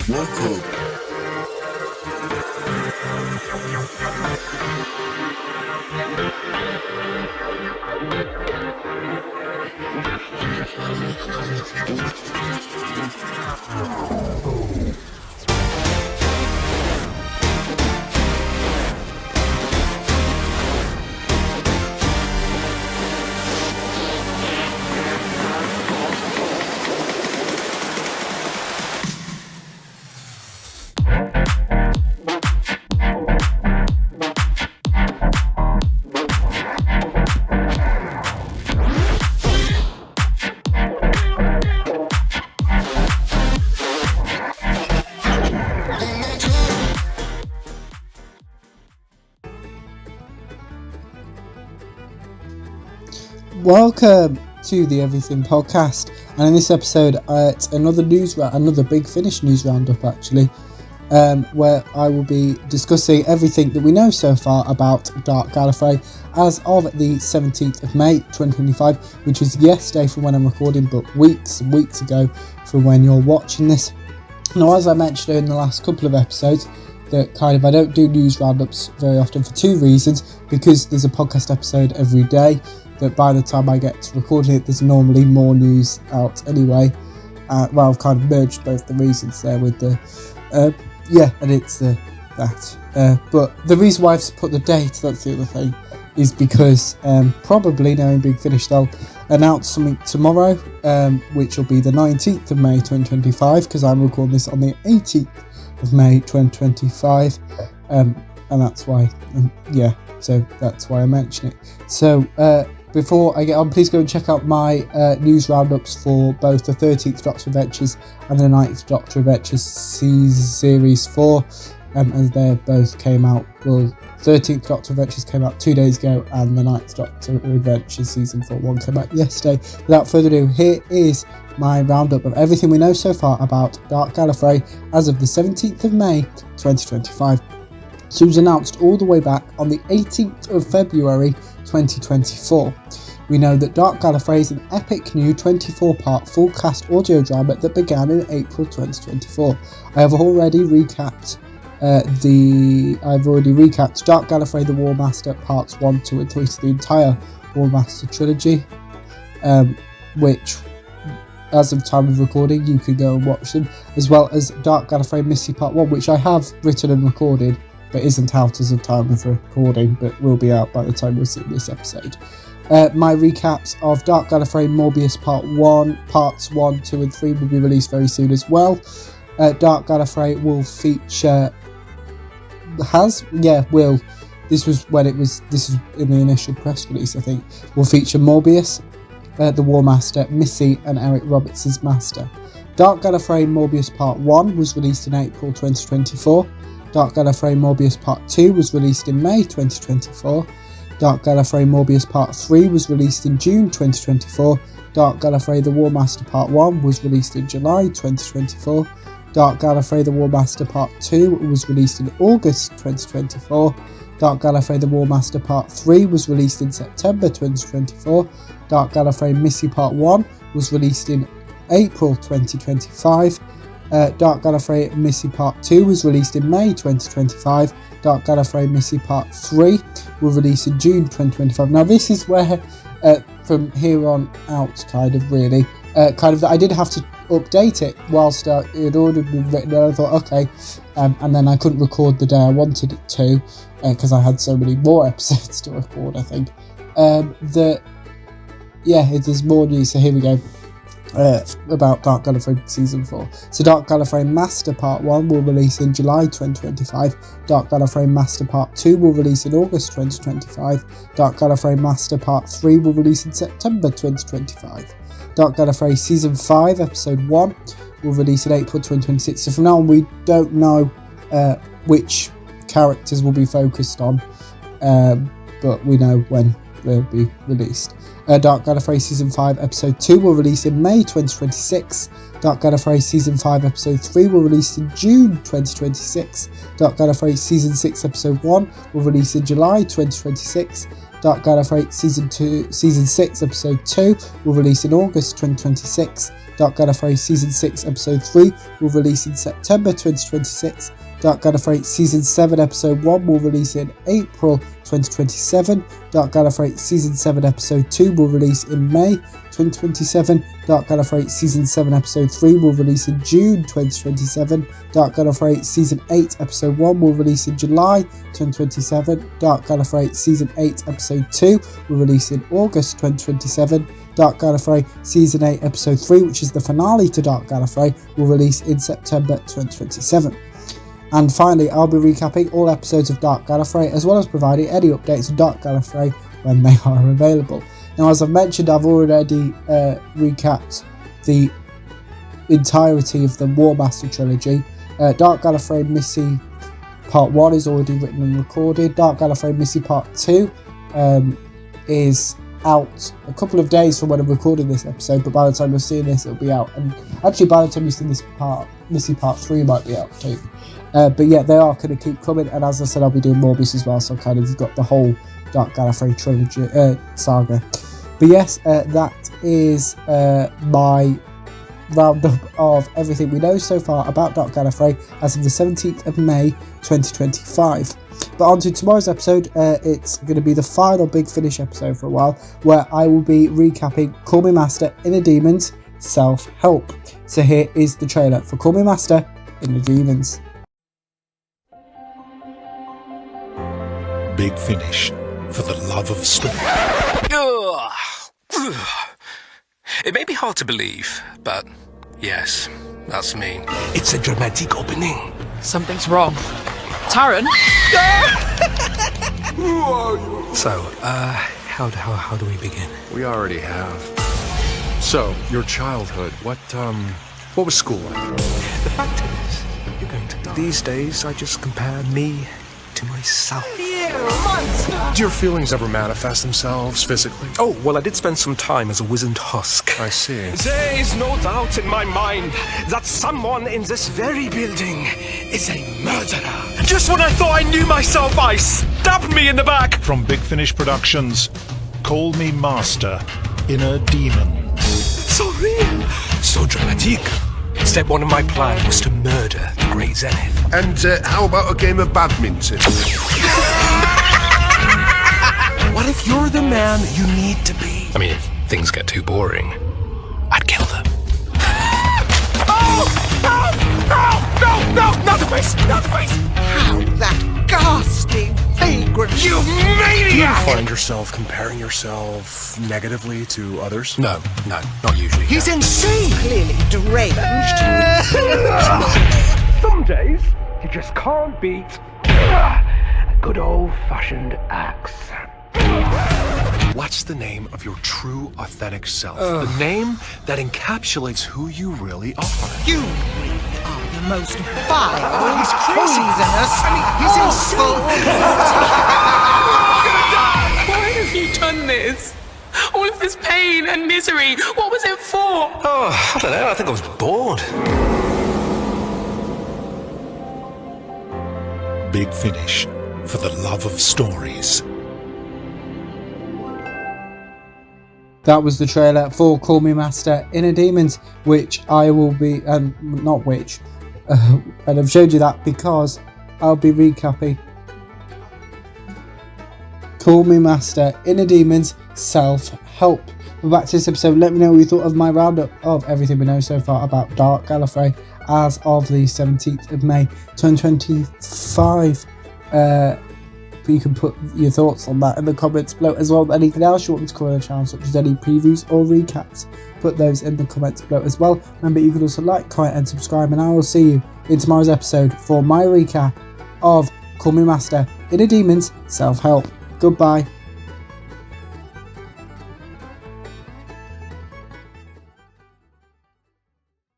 Welcome. Welcome to the Everything Podcast, and in this episode it's another Big Finish news roundup actually, where I will be discussing everything that we know so far about Dark Gallifrey as of the 17th of May 2025, which was yesterday from when I'm recording, but weeks and weeks ago from when you're watching this. Now, as I mentioned in the last couple of episodes, that I don't do news roundups very often for two reasons: because there's a podcast episode every day, that by the time I get to recording it, there's normally more news out anyway. I've kind of merged both the reasons there with the, and it's that. But the reason why I've put the date, that's the other thing, is because probably knowing Big Finish, they'll announce something tomorrow, which will be the 19th of May 2025, because I'm recording this on the 18th of May 2025, and that's why, so that's why I mention it. So, before I get on, please go and check out my news roundups for both the 13th Doctor Adventures and the 9th Doctor Adventures Series 4, as they both came out. Well, 13th Doctor Adventures came out 2 days ago, and the 9th Doctor Adventures Season 4 one came out yesterday. Without further ado, here is my roundup of everything we know so far about Dark Gallifrey as of the 17th of May 2025. So it was announced all the way back on the 18th of February 2024. We know that Dark Gallifrey is an epic new 24-part full-cast audio drama that began in April 2024. I've already recapped Dark Gallifrey the War Master Parts 1, 2 and 3, to the entire War Master trilogy, which, as of time of recording, you can go and watch them, as well as Dark Gallifrey Mystery Part 1, which I have written and recorded, but isn't out as of time of recording, but will be out by the time we're seeing this episode. My recaps of Dark Gallifrey Morbius Part 1, Parts 1, 2 and 3 will be released very soon as well. Dark Gallifrey will feature... This was in the initial press release, I think. Will feature Morbius, the War Master, Missy and Eric Roberts' Master. Dark Gallifrey Morbius Part 1 was released in April 2024. Dark Gallifrey Morbius Part 2 was released in May 2024. Dark Gallifrey Morbius Part 3 was released in June 2024. Dark Gallifrey the War Master Part 1 was released in July 2024. Dark Gallifrey the War Master Part 2 was released in August 2024. Dark Gallifrey the War Master Part 3 was released in September 2024. Dark Gallifrey Missy Part 1 was released in April 2025. Dark Gallifrey Missy Part 2 was released in May 2025. Dark Gallifrey Missy Part 3 will release in June 2025. Now this is where, from here on out, I did have to update it whilst it had already been written, and I thought, okay, and then I couldn't record the day I wanted it to, because I had so many more episodes to record, I think. There's more news, so here we go. About Dark Gallifrey Season 4. So Dark Gallifrey Master Part 1 will release in July 2025. Dark Gallifrey Master Part 2 will release in August 2025. Dark Gallifrey Master Part 3 will release in September 2025. Dark Gallifrey Season 5 Episode 1 will release in April 2026. So from now on we don't know which characters will be focused on, but we know when they'll be released. Dark Gallifrey Season 5 Episode 2 will release in May 2026. Dark Gallifrey Season 5 Episode 3 will release in June 2026. Dark Gallifrey Season 6 Episode 1 will release in July 2026. Dark Gallifrey Season 6 Episode 2 will release in August 2026. Dark Gallifrey Season 6 Episode 3 will release in September 2026. Dark Gallifrey Season 7 Episode 1 will release in April 2027. Dark Gallifrey Season 7 Episode 2 will release in May 2027. Dark Gallifrey Season 7 Episode 3 will release in June 2027. Dark Gallifrey Season 8 Episode 1 will release in July 2027. Dark Gallifrey Season 8 Episode 2 will release in August 2027. Dark Gallifrey Season 8 Episode 3, which is the finale to Dark Gallifrey, will release in September 2027. And finally, I'll be recapping all episodes of Dark Gallifrey, as well as providing any updates on Dark Gallifrey when they are available. Now, as I've mentioned, I've already recapped the entirety of the War Master trilogy. Dark Gallifrey Missy Part 1 is already written and recorded. Dark Gallifrey Missy Part 2 is out a couple of days from when I'm recording this episode, but by the time you're seeing this, it'll be out. And actually, by the time you've seen this part, Missy Part 3 might be out too. But yeah, they are going to keep coming, and as I said, I'll be doing Morbius as well, so I've kind of got the whole Dark Gallifrey trilogy saga. But yes, that is my roundup of everything we know so far about Dark Gallifrey as of the 17th of May 2025. But on to tomorrow's episode. It's going to be the final Big Finish episode for a while, where I will be recapping Call Me Master, Inner Demons, Self-Help. So here is the trailer for Call Me Master, Inner Demons. Big Finish, for the love of story. It may be hard to believe, but yes, that's me. It's a dramatic opening. Something's wrong. Taran? Who are you? So, how do we begin? We already have. So, your childhood, what was school like? The fact is, you're going to die. These days, I just compare me to myself. Do your feelings ever manifest themselves physically? Oh, well, I did spend some time as a wizened husk. I see. There is no doubt in my mind that someone in this very building is a murderer. Just when I thought I knew myself, I stabbed me in the back. From Big Finish Productions, Call Me Master, Inner Demons. So real, so dramatic. Step one of my plan was to murder the Great Zenith. And how about a game of badminton? What if you're the man you need to be? I mean, if things get too boring, I'd kill them. No, not the face, not the face! How that ghastly vagrant! You maniac! Find yourself comparing yourself negatively to others? No, not usually. He's no. insane! Clearly deranged. Some days, you just can't beat a good old-fashioned axe. What's the name of your true, authentic self? The name that encapsulates who you really are. You really are the most vile, poisonous, awful. Why have you done this? All of this pain and misery, what was it for? Oh, I don't know, I think I was bored. Big Finish, for the love of stories. That was the trailer for Call Me Master, Inner Demons, which I will be, and I've showed you that because I'll be recapping Call Me Master, Inner Demons, Self-Help. But back to this episode, let me know what you thought of my roundup of everything we know so far about Dark Gallifrey as of the 17th of May 2025. You can put your thoughts on that in the comments below, as well as anything else you want me to cover on the channel, such as any previews or recaps. Put those in the comments below as well. Remember, you can also like, comment and subscribe, and I will see you in tomorrow's episode for my recap of Call Me Master, Inner Demons, Self-Help. Goodbye.